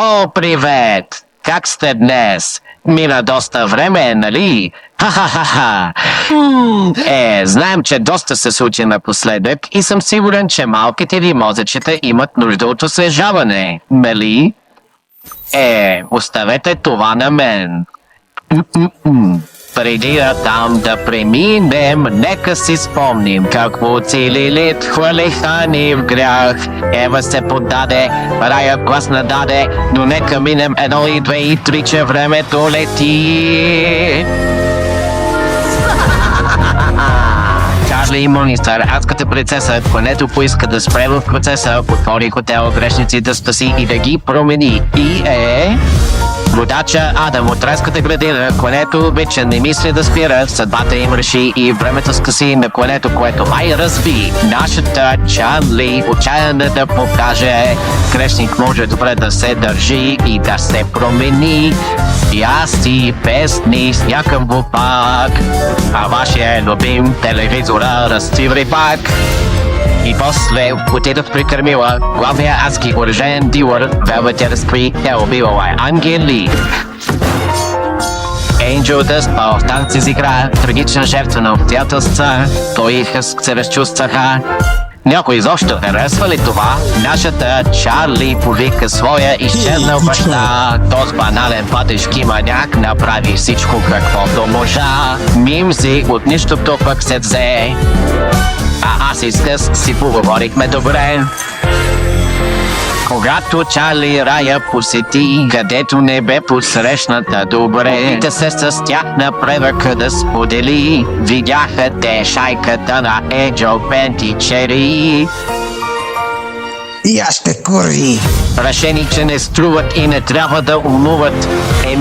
О, привет! Как сте днес? Мина доста време, нали? Ха-ха-ха-ха! Знаем, че доста се случи напоследък и съм сигурен, че малките ви мозъчета имат нужда от освежаване, нали? Оставете това на мен. Преди там да преминем, нека си спомним какво цели хвалиха ни в грях. Ева се поддаде, рая глас нададе, но нека минем 1 и 2 и 3, че времето лети. Чарли и Монистър, адската принцеса, конето поиска да спре в процеса, отвори хотел грешници да спаси и да ги промени. Водача Адам от райската градина, конето вече не мисли да спира, съдбата им реши и времето скъси на конето, което май разби. Нашата Чарли отчаяна да покаже, грешник може добре да се държи и да се промени. Ясти песни с някакво пак, а вашия любим телевизора разциври пак. И после отидох при Кърмила, главния адски оръжен дилър, Velvet разкри, тя убивала ангели. Angel Dust в танци с игра, трагична жертва на обстоятелства, той се разчувстваха. Някой изобщо харесва ли това? Нашата Чарли повика своя изчезнал баща. Този банален пътешки маняк направи всичко каквото можа. Мимзи от нищото пък се взе, а аз и Скъс си поговорихме добре. Когато Чарли рая посети, където не бе посрещната добре, те се с тях напреваха да сподели. Видяха те шайката на Еджо Пенти Чери. И аз ще курви. Решени, че не струват и не трябва да умуват.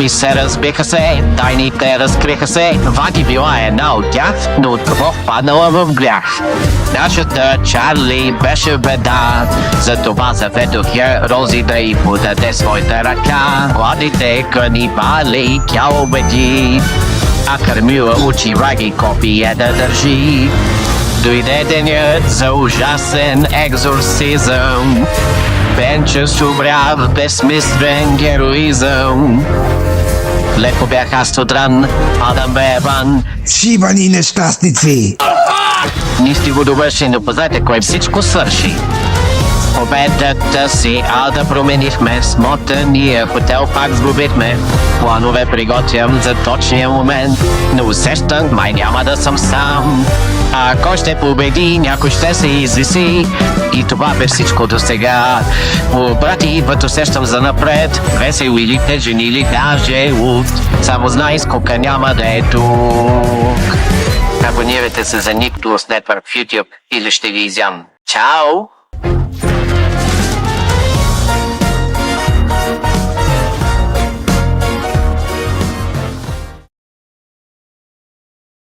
Се разбиха се, тайните разкриха се. Ваги била една от тях, но от какво паднала в грях. Нашата Чарли беше беда, затова заведох я Рози да й подаде своята ръка. Младите канибали тя убеди, а Кърмила учи Раги копия да държи. Дойде денят за ужасен екзорсизъм, Бенча собря в безсмислен героизъм. Леко бях аз сутран, Адам бе ран. Шибани нещастници! Нисти го довърши, но познайте кой всичко свърши. Победата си, да променихме, смотания хотел пак сгубихме. Планове приготвям за точния момент, но усещам, май няма да съм сам. А кой ще победи, някой ще се извиси. И това бе всичко до сега. Брати идват, усещам за напред. Весели ли те, жени ли даже луд. Само знай, скока няма да е тук. Абонирайте се за Nick Network в YouTube или ще ви изям. Чао!